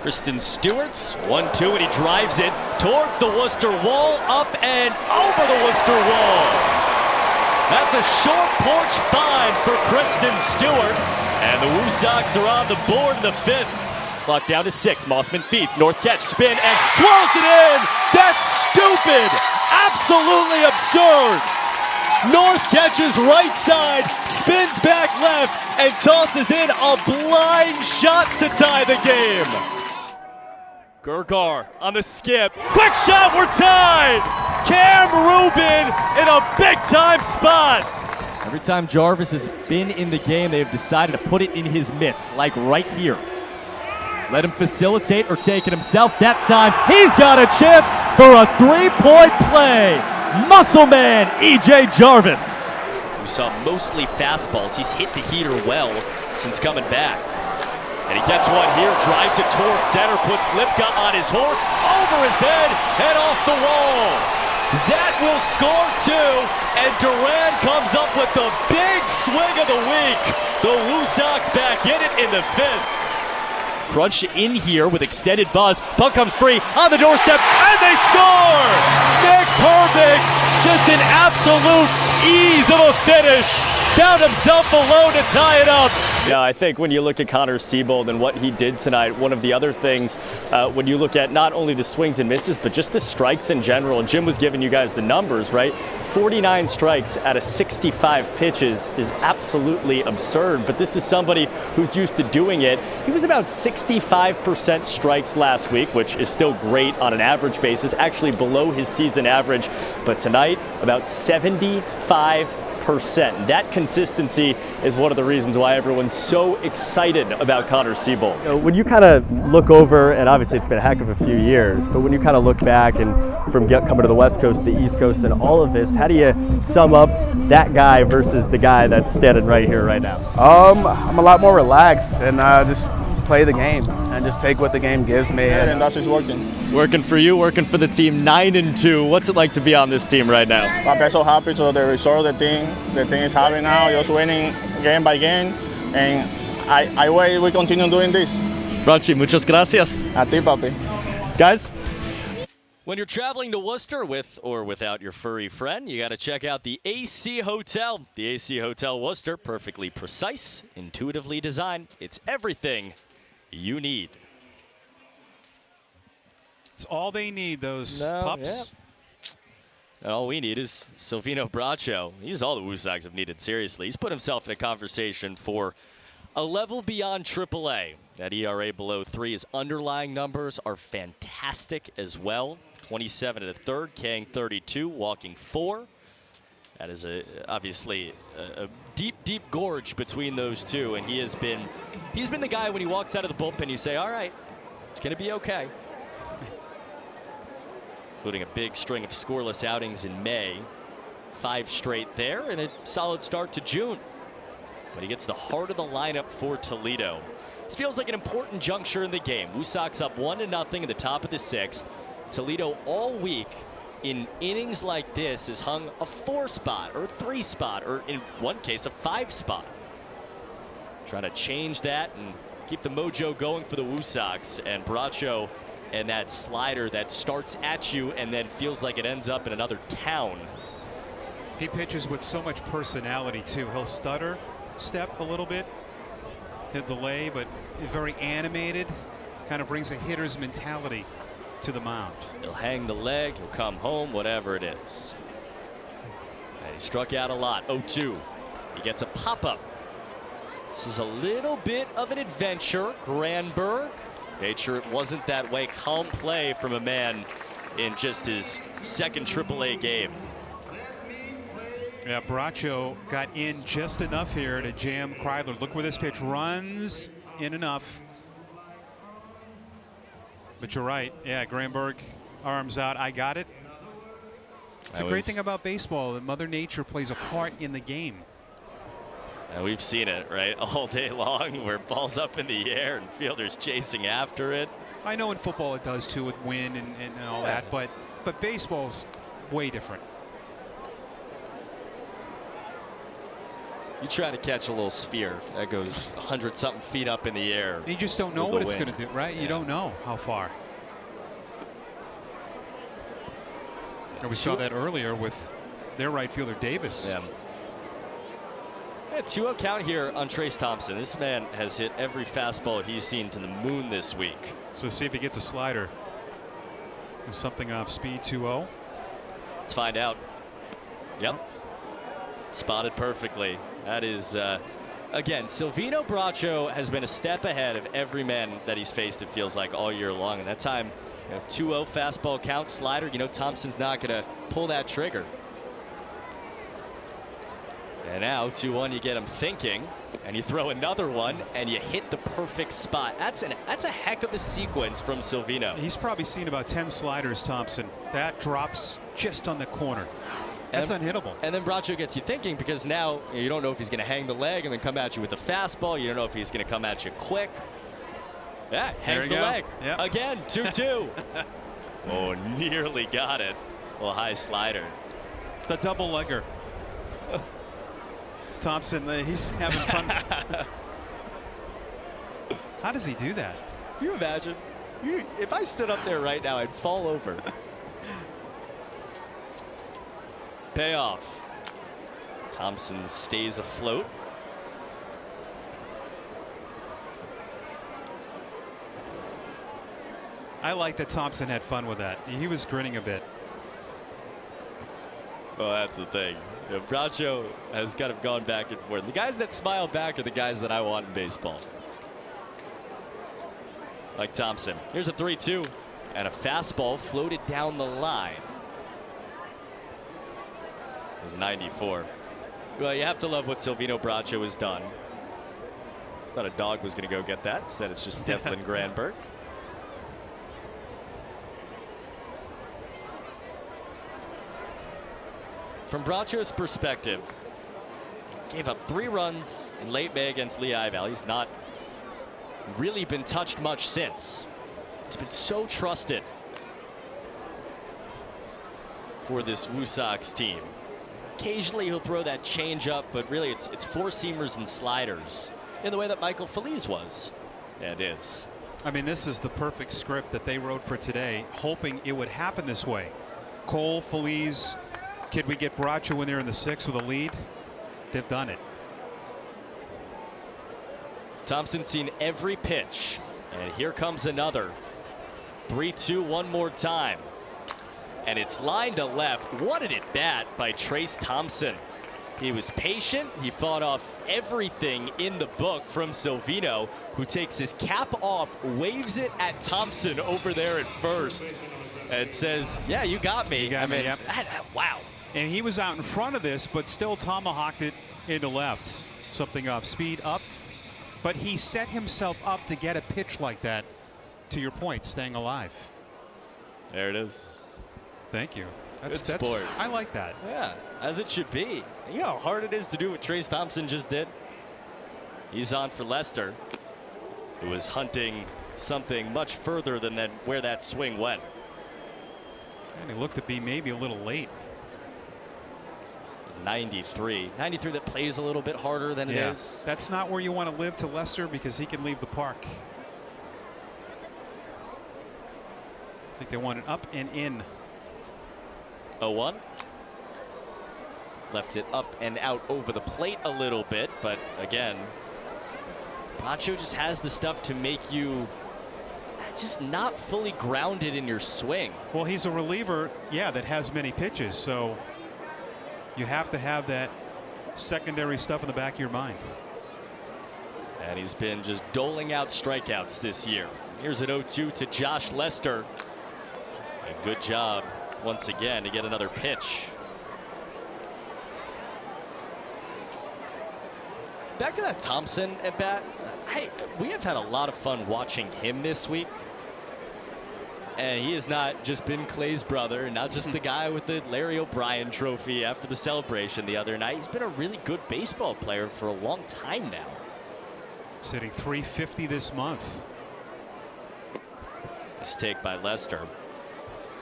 Kristen Stewart's 1-2, and he drives it towards the Worcester wall, up and over the Worcester wall. That's a short porch find for Kristen Stewart, and the Woo Sox are on the board in the 5th. Clock down to 6. Mossman feeds. North catch, spin, and twirls it in. That's stupid. Absolutely absurd. North catches right side, spins back left, and tosses in a blind shot to tie the game. Gergar on the skip. Quick shot, we're tied. Cam Rubin in a big-time spot. Every time Jarvis has been in the game, they've decided to put it in his mitts, like right here. Let him facilitate or take it himself. That time, he's got a chance for a 3-point play. Muscle Man, E.J. Jarvis. We saw mostly fastballs. He's hit the heater well since coming back. And he gets one here, drives it towards center, puts Lipka on his horse, over his head, and off the wall. That will score 2, and Duran comes up with the big swing of the week. The Woo Sox back in it in the 5th. Crunch in here with extended buzz. Puck comes free on the doorstep, and they score! Nick Herbix, just an absolute ease of a finish. Found himself alone to tie it up. Yeah, I think when you look at Connor Siebold and what he did tonight, one of the other things, when you look at not only the swings and misses, but just the strikes in general, and Jim was giving you guys the numbers, right? 49 strikes out of 65 pitches is absolutely absurd, but this is somebody who's used to doing it. He was about 65% strikes last week, which is still great on an average basis, actually below his season average, but tonight, about 75%. That consistency is one of the reasons why everyone's so excited about Connor Siebold. You know, when you kind of look over, and obviously it's been a heck of a few years, but when you kind of look back and from coming to the West Coast, the East Coast, and all of this, how do you sum up that guy versus the guy that's standing right here right now? I'm a lot more relaxed and just play the game and just take what the game gives me. Yeah, and that's just working. Working for you, working for the team. 9-2. What's it like to be on this team right now? I'm so happy to the result the team is having now, just winning game by game, and I wait we continue doing this. Franchi, muchas gracias. A ti, papi. Guys, when you're traveling to Worcester with or without your furry friend, you got to check out the AC Hotel. The AC Hotel Worcester, perfectly precise, intuitively designed. It's everything you need. It's all they need, those pups. Yeah. And all we need is Silvino Bracho. He's all the Woo Sox have needed, seriously. He's put himself in a conversation for a level beyond AAA. That ERA below 3. His underlying numbers are fantastic as well. 27 and a third, Kang 32, walking 4. That is obviously a deep, deep gorge between those two, and he's been the guy when he walks out of the bullpen, you say, all right, it's going to be okay. Including a big string of scoreless outings in May. 5 straight there, and a solid start to June. But he gets the heart of the lineup for Toledo. This feels like an important juncture in the game. Woo Sox up 1-0 in the top of the 6th. Toledo all week in innings like this has hung a 4 spot or 3 spot, or in one case a 5 spot. Trying to change that and keep the mojo going for the Woo Sox, and Bracho and that slider that starts at you and then feels like it ends up in another town. He pitches with so much personality too. He'll stutter, step a little bit, he'll delay, but very animated. Kind of brings a hitter's mentality to the mound. He'll hang the leg, he'll come home, whatever it is. And he struck out a lot. 0-2. He gets a pop-up. This is a little bit of an adventure. Granberg made sure it wasn't that way. Calm play from a man in just his second AAA game. Yeah, Bracho got in just enough here to jam Kreidler. Look where this pitch runs in enough. But you're right. Yeah, Granberg arms out. I got it. It's a great thing about baseball that Mother Nature plays a part in the game. And we've seen it, right, all day long, where ball's up in the air and fielders chasing after it. I know in football it does too with wind and all that, but baseball's way different. You try to catch a little sphere that goes 100-something feet up in the air. You just don't know with what the it's wind. going to do, right? Yeah. You don't know how far. And we saw that earlier with their right fielder, Davis. Yeah. 2-0 count here on Trace Thompson. This man has hit every fastball he's seen to the moon this week. So see if he gets a slider. There's something off speed. 2-0. Let's find out. Yep. Spotted perfectly. That is, again, Silvino Bracho has been a step ahead of every man that he's faced, it feels like, all year long. And that time, 2-0 fastball count, slider. Thompson's not going to pull that trigger. And now 2-1, you get him thinking, and you throw another one, and you hit the perfect spot. That's a heck of a sequence from Silvino. He's probably seen about 10 sliders, Thompson. That drops just on the corner. That's unhittable. And then Bracho gets you thinking, because now you don't know if he's going to hang the leg and then come at you with a fastball. You don't know if he's going to come at you quick. Yeah, hangs the leg. Yep. Again, 2-2. Oh, nearly got it. Well, high slider. The double legger. Thompson, he's having fun. How does he do that? Can you imagine? If I stood up there right now, I'd fall over. Payoff. Thompson stays afloat. I like that Thompson had fun with that. He was grinning a bit. Well, that's the thing. Bracho has kind of gone back and forth. The guys that smile back are the guys that I want in baseball. Like Thompson. Here's a 3-2. And a fastball floated down the line. It's 94. Well, you have to love what Silvino Bracho has done. Thought a dog was going to go get that. Instead, it's just Devlin Granberg. From Bracho's perspective, gave up 3 runs in late May against Lehigh Valley. He's not really been touched much since. He's been so trusted for this Woo Sox team. Occasionally he'll throw that changeup, but really it's 4-seamers and sliders in the way that Michael Feliz was and is. I mean, this is the perfect script that they wrote for today, hoping it would happen this way. Cole, Feliz. Could we get Bracho in there in the 6th with a lead? They've done it. Thompson's seen every pitch, and here comes another. 3-2 one more time. And it's lined to left. What an at-bat by Trace Thompson. He was patient. He fought off everything in the book from Silvino, who takes his cap off, waves it at Thompson over there at first, and says, yeah, you got me. You got me, yep. Wow. And he was out in front of this, but still tomahawked it into lefts. Something off speed up. But he set himself up to get a pitch like that, to your point, staying alive. There it is. Thank you. Good sport. I like that. Yeah, as it should be. You know how hard it is to do what Trace Thompson just did? He's on for Lester, who was hunting something much further than where that swing went. And he looked to be maybe a little late. 93 that plays a little bit harder than it is. That's not where you want to live to Lester, because he can leave the park. I think they want it up and in. 0-1. Left it up and out over the plate a little bit, but again, Bracho just has the stuff to make you just not fully grounded in your swing. Well, he's a reliever, yeah, that has many pitches, so you have to have that secondary stuff in the back of your mind. And he's been just doling out strikeouts this year. Here's an 0-2 to Josh Lester. A good job once again to get another pitch. Back to that Thompson at bat. Hey, we have had a lot of fun watching him this week. And he has not just been Clay's brother, and not just the guy with the Larry O'Brien trophy after the celebration the other night. He's been a really good baseball player for a long time now. Sitting 350 this month. Mistake by Lester.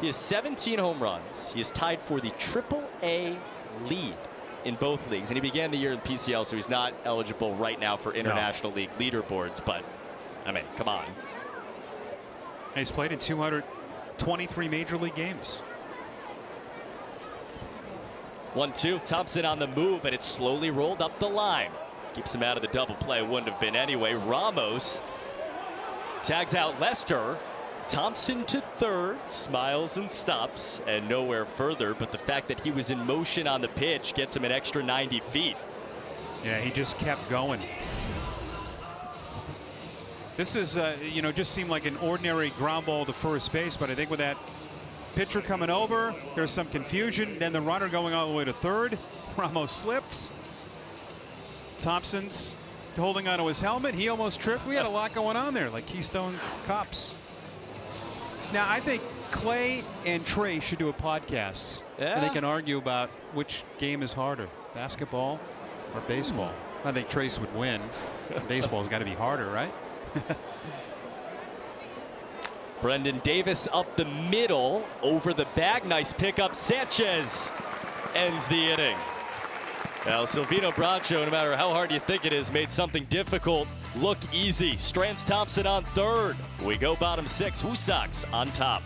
He has 17 home runs. He is tied for the AAA lead in both leagues, and he began the year in PCL, so he's not eligible right now for International League leaderboards. But I mean, come on. He's played in 223 major league games. 1-2. Thompson on the move, and it's slowly rolled up the line. Keeps him out of the double play. Wouldn't have been anyway. Ramos tags out Lester. Thompson to third, smiles and stops, and nowhere further. But the fact that he was in motion on the pitch gets him an extra 90 feet. Yeah, he just kept going. This is, just seemed like an ordinary ground ball to first base, but I think with that pitcher coming over, there's some confusion. Then the runner going all the way to third. Ramos slipped. Thompson's holding onto his helmet. He almost tripped. We had a lot going on there, like Keystone Cops. Now, I think Clay and Trey should do a podcast. Yeah. And they can argue about which game is harder, basketball or baseball. I think Trace would win. Baseball's got to be harder, right? Brendan Davis up the middle, over the bag. Nice pickup. Sanchez ends the inning. Now, Silvino Bracho, no matter how hard you think it is, made something difficult look easy. Strands Thompson on third. We go bottom six. Woo Sox on top.